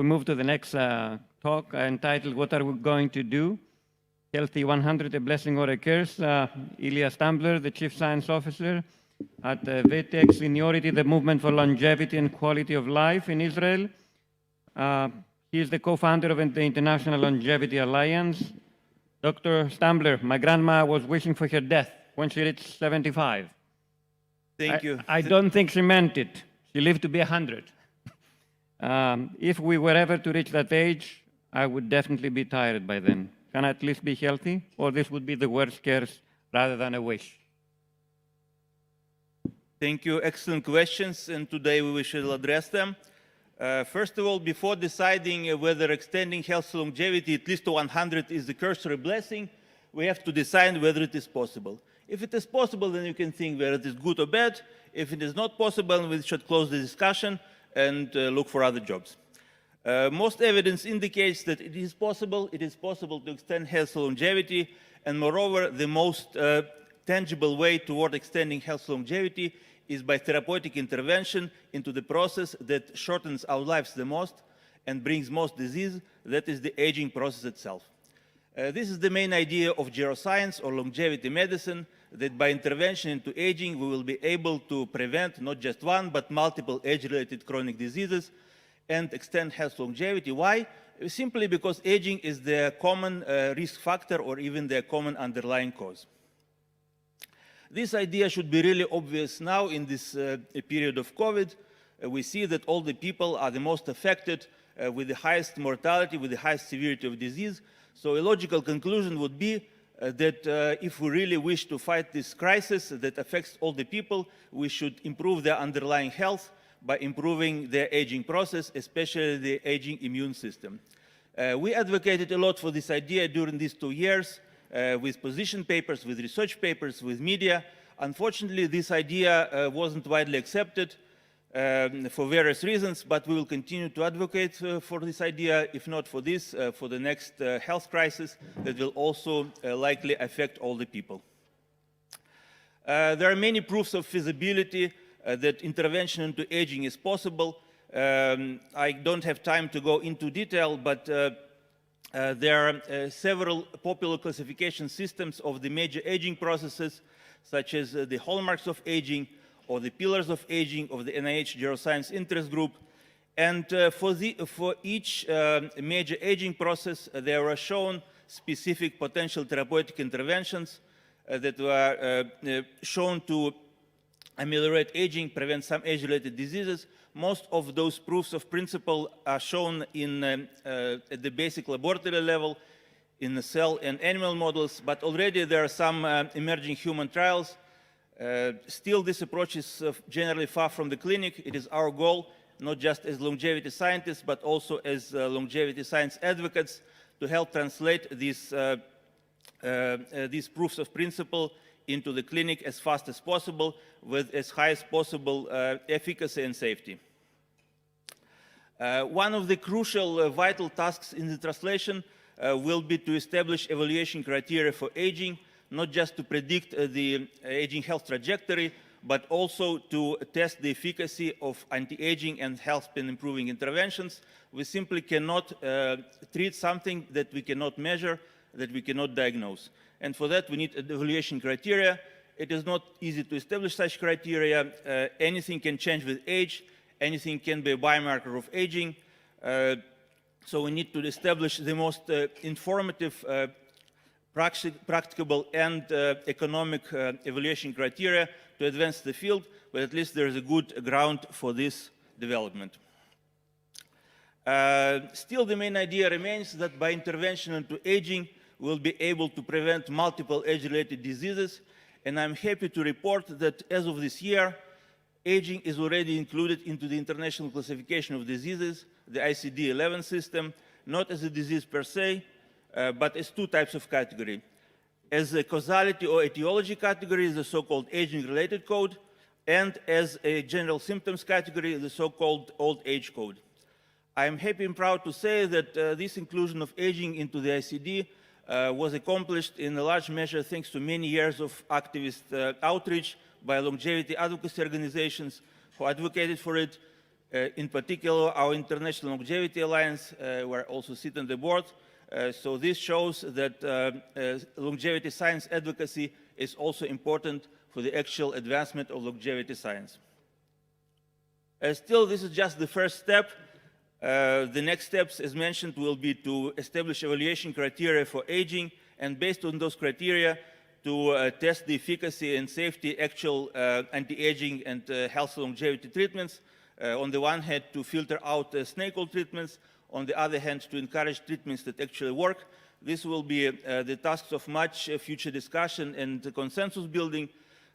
We move to the next talk entitled, What Are We Going to Do? Healthy 100, a Blessing or a Curse. Ilya Stambler, the Chief Science Officer at VTEC Seniority, the Movement for Longevity and Quality of Life in Israel. He is the co-founder of the International Longevity Alliance. Dr. Stambler, my grandma was wishing for her death when she reached 75. Thank you. I don't think she meant it. She lived to be 100. If we were ever to reach that age, I would definitely be tired by then. Can I at least be healthy? Or this would be the worst curse rather than a wish? Thank you. Excellent questions, and today we shall address them. First of all, before deciding whether extending health longevity at least to 100 is a curse or a blessing, we have to decide whether it is possible. If it is possible, then you can think whether it is good or bad. If it is not possible, we should close the discussion and look for other jobs. Most evidence indicates that it is possible. It is possible to extend health longevity, and moreover, the most tangible way toward extending health longevity is by therapeutic intervention into the process that shortens our lives the most and brings most disease, that is the aging process itself. This is the main idea of geroscience or longevity medicine, that by intervention into aging, we will be able to prevent not just one, but multiple age-related chronic diseases and extend health longevity. Why? Simply because aging is the common risk factor or even the common underlying cause. This idea should be really obvious now in this period of COVID. We see that all the people are the most affected with the highest mortality, with the highest severity of disease. So a logical conclusion would be that if we really wish to fight this crisis that affects all the people, we should improve their underlying health by improving their aging process, especially the aging immune system. We advocated a lot for this idea during these 2 years with position papers, with research papers, with media. Unfortunately, this idea wasn't widely accepted for various reasons, but we will continue to advocate for this idea, if not for this, for the next health crisis that will also likely affect all the people. There are many proofs of feasibility that intervention into aging is possible. I don't have time to go into detail, but there are several popular classification systems of the major aging processes, such as the hallmarks of aging, or the pillars of aging of the NIH Geroscience Interest Group. And for each major aging process, there are shown specific potential therapeutic interventions that were shown to ameliorate aging, prevent some age-related diseases. Most of those proofs of principle are shown at the basic laboratory level in the cell and animal models, but already there are some emerging human trials. Still, this approach is generally far from the clinic. It is our goal, not just as longevity scientists, but also as longevity science advocates, to help translate these proofs of principle into the clinic as fast as possible with as high as possible efficacy and safety. One of the crucial vital tasks in the translation will be to establish evaluation criteria for aging, not just to predict the aging health trajectory, but also to test the efficacy of anti-aging and health span improving interventions. We simply cannot treat something that we cannot measure, that we cannot diagnose. And for that, we need evaluation criteria. It is not easy to establish such criteria. Anything can change with age. Anything can be a biomarker of aging. So we need to establish the most informative, practicable, and economic evaluation criteria to advance the field, but at least there is a good ground for this development. Still, the main idea remains that by intervention into aging, we'll be able to prevent multiple age-related diseases, and I'm happy to report that as of this year, aging is already included into the International Classification of Diseases, the ICD-11 system, not as a disease per se, but as two types of category. As a causality or etiology category, the so-called aging-related code, and as a general symptoms category, the so-called old age code. I am happy and proud to say that this inclusion of aging into the ICD was accomplished in a large measure thanks to many years of activist outreach by longevity advocacy organizations who advocated for it. In particular, our International Longevity Alliance, where I also sit on the board. So this shows that longevity science advocacy is also important for the actual advancement of longevity science. Still, this is just the first step. The next steps, as mentioned, will be to establish evaluation criteria for aging, and based on those criteria, to test the efficacy and safety actual anti-aging and health longevity treatments. On the one hand, to filter out snake oil treatments. On the other hand, to encourage treatments that actually work. This will be the tasks of much future discussion and consensus building,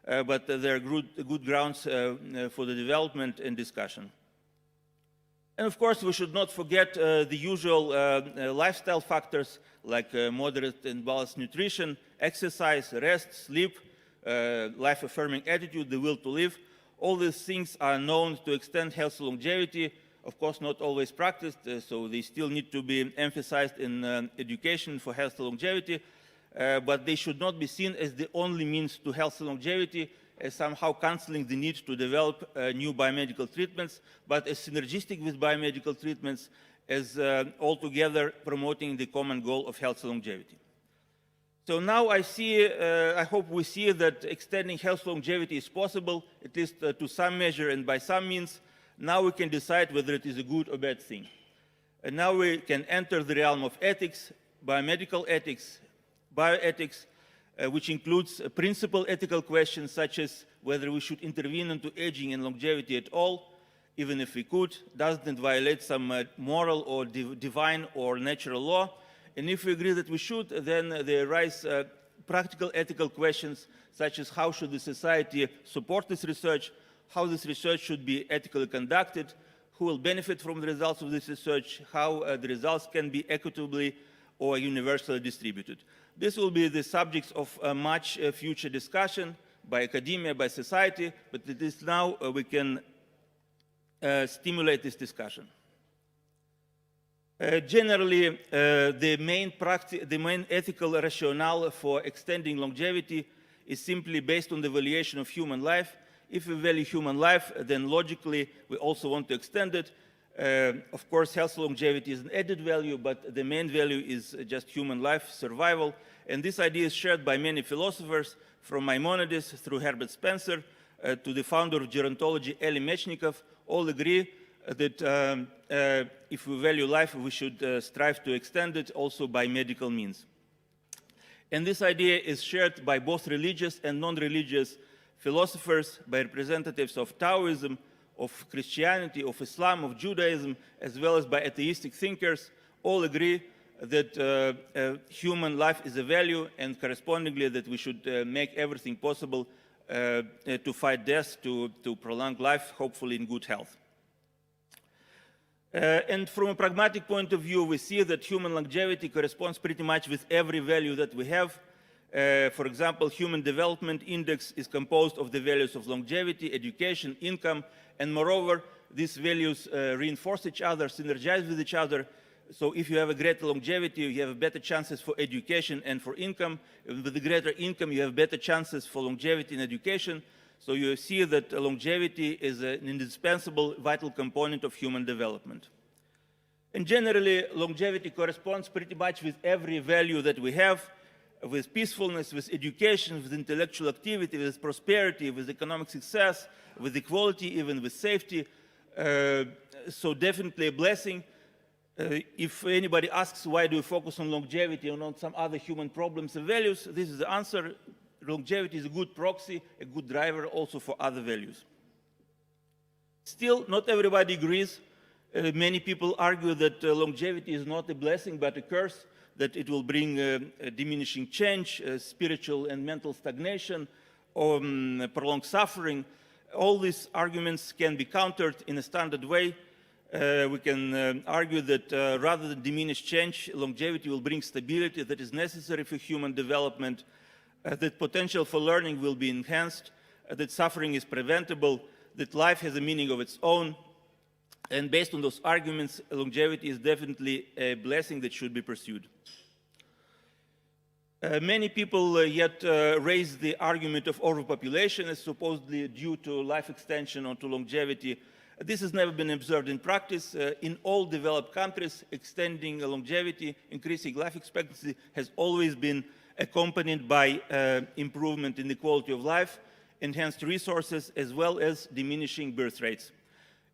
but there are good grounds for the development and discussion. And of course, we should not forget the usual lifestyle factors like moderate and balanced nutrition, exercise, rest, sleep, life-affirming attitude, the will to live. All these things are known to extend health longevity. Of course, not always practiced, so they still need to be emphasized in education for health longevity, but they should not be seen as the only means to health longevity, as somehow canceling the need to develop new biomedical treatments, but as synergistic with biomedical treatments, as altogether promoting the common goal of health longevity. So now I hope we see that extending health longevity is possible, at least to some measure and by some means. Now we can decide whether it is a good or bad thing. And now we can enter the realm of ethics, biomedical ethics, bioethics, which includes principal ethical questions such as whether we should intervene into aging and longevity at all, even if we could, doesn't it violate some moral or divine or natural law? And if we agree that we should, then there arise practical ethical questions such as how should the society support this research, how this research should be ethically conducted, who will benefit from the results of this research, how the results can be equitably or universally distributed. This will be the subjects of much future discussion by academia, by society, but it is now we can stimulate this discussion. Generally, the main ethical rationale for extending longevity is simply based on the valuation of human life. If we value human life, then logically we also want to extend it. Of course, health longevity is an added value, but the main value is just human life, survival. And this idea is shared by many philosophers, from Maimonides through Herbert Spencer to the founder of gerontology, Elie Mechnikov. All agree that if we value life, we should strive to extend it also by medical means. And this idea is shared by both religious and non-religious philosophers, by representatives of Taoism, of Christianity, of Islam, of Judaism, as well as by atheistic thinkers. All agree that human life is a value, and correspondingly that we should make everything possible to fight death, to prolong life, hopefully in good health. And from a pragmatic point of view, we see that human longevity corresponds pretty much with every value that we have. For example, Human Development Index is composed of the values of longevity, education, income, and moreover, these values reinforce each other, synergize with each other. So if you have a greater longevity, you have better chances for education and for income. With the greater income, you have better chances for longevity and education. So you see that longevity is an indispensable, vital component of human development. And generally, longevity corresponds pretty much with every value that we have, with peacefulness, with education, with intellectual activity, with prosperity, with economic success, with equality, even with safety. So definitely a blessing. If anybody asks why do we focus on longevity and on some other human problems and values, this is the answer. Longevity is a good proxy, a good driver also for other values. Still, not everybody agrees. Many people argue that longevity is not a blessing but a curse, that it will bring diminishing change, spiritual and mental stagnation, or prolonged suffering. All these arguments can be countered in a standard way. We can argue that rather than diminish change, longevity will bring stability that is necessary for human development, that potential for learning will be enhanced, that suffering is preventable, that life has a meaning of its own. And based on those arguments, longevity is definitely a blessing that should be pursued. Many people yet raise the argument of overpopulation as supposedly due to life extension or to longevity. This has never been observed in practice. In all developed countries, extending longevity, increasing life expectancy has always been accompanied by improvement in the quality of life, enhanced resources, as well as diminishing birth rates.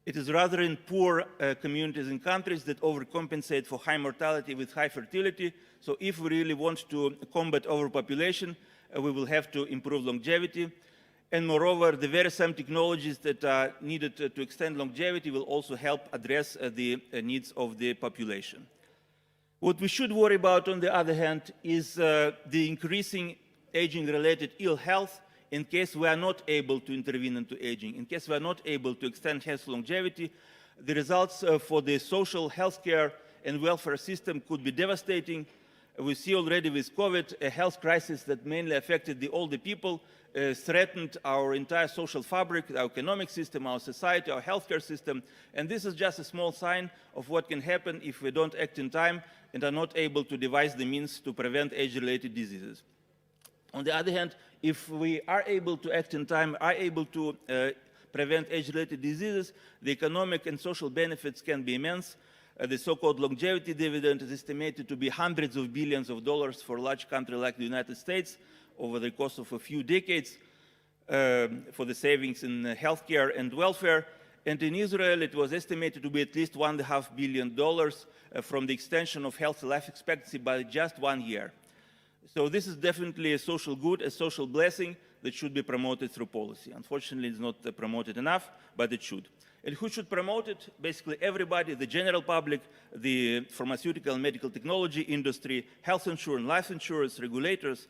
It is rather in poor communities and countries that overcompensate for high mortality with high fertility. So if we really want to combat overpopulation, we will have to improve longevity. And moreover, the very same technologies that are needed to extend longevity will also help address the needs of the population. What we should worry about, on the other hand, is the increasing aging-related ill health in case we are not able to intervene into aging, in case we are not able to extend health longevity. The results for the social, healthcare, and welfare system could be devastating. We see already with COVID a health crisis that mainly affected the older people, threatened our entire social fabric, our economic system, our society, our healthcare system. And this is just a small sign of what can happen if we don't act in time and are not able to devise the means to prevent age-related diseases. On the other hand, if we are able to act in time, are able to prevent age-related diseases, the economic and social benefits can be immense. The so-called longevity dividend is estimated to be hundreds of billions of dollars for a large country like the United States over the course of a few decades for the savings in healthcare and welfare. And in Israel, it was estimated to be at least $1.5 billion from the extension of healthy life expectancy by just 1 year. So this is definitely a social good, a social blessing that should be promoted through policy. Unfortunately, it's not promoted enough, but it should. And who should promote it? Basically everybody, the general public, the pharmaceutical and medical technology industry, health insurance, life insurance, regulators,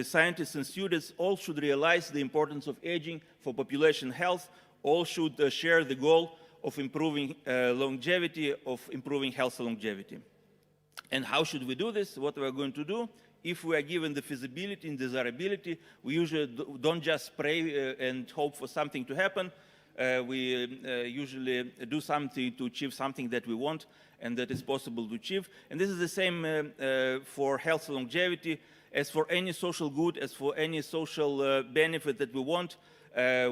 scientists and students, all should realize the importance of aging for population health. All should share the goal of improving longevity, of improving health longevity. And how should we do this? What we are going to do? If we are given the feasibility and desirability, we usually don't just pray and hope for something to happen. We usually do something to achieve something that we want and that is possible to achieve. And this is the same for health longevity. As for any social good, as for any social benefit that we want,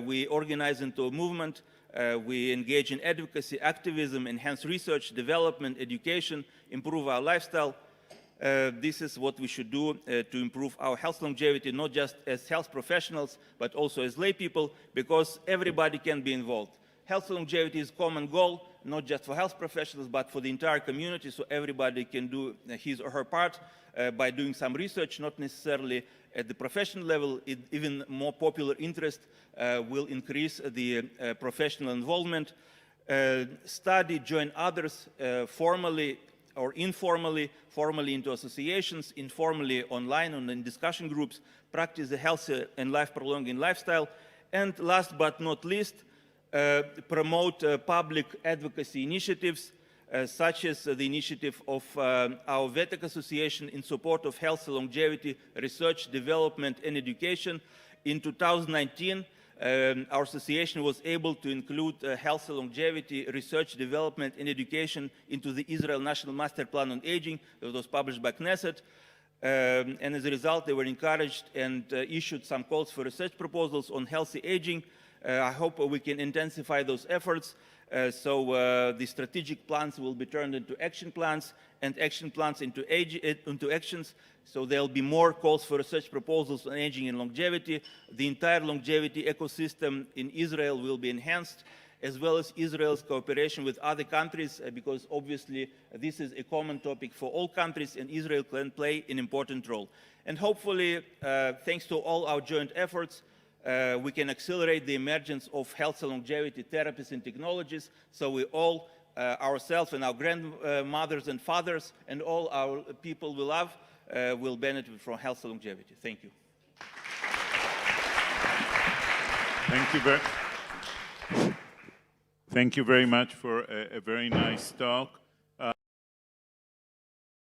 we organize into a movement. We engage in advocacy, activism, enhance research, development, education, improve our lifestyle. This is what we should do to improve our health longevity, not just as health professionals, but also as lay people, because everybody can be involved. Health longevity is a common goal, not just for health professionals, but for the entire community, so everybody can do his or her part by doing some research, not necessarily at the professional level. Even more popular interest will increase the professional involvement. Study, join others formally or informally, formally into associations, informally online and in discussion groups, practice a healthy and life-prolonging lifestyle. And last but not least, promote public advocacy initiatives, such as the initiative of our VETEC Association in support of health, longevity, research, development, and education. In 2019, our association was able to include health, longevity, research, development, and education into the Israel National Master Plan on Aging that was published by Knesset. And as a result, they were encouraged and issued some calls for research proposals on healthy aging. I hope we can intensify those efforts so the strategic plans will be turned into action plans and action plans into actions. So there'll be more calls for research proposals on aging and longevity. The entire longevity ecosystem in Israel will be enhanced, as well as Israel's cooperation with other countries, because obviously this is a common topic for all countries, and Israel can play an important role. And hopefully, thanks to all our joint efforts, we can accelerate the emergence of health and longevity therapies and technologies, so we all, ourselves and our grandmothers and fathers, and all our people we love, will benefit from health and longevity. Thank you. Thank you very much for a very nice talk.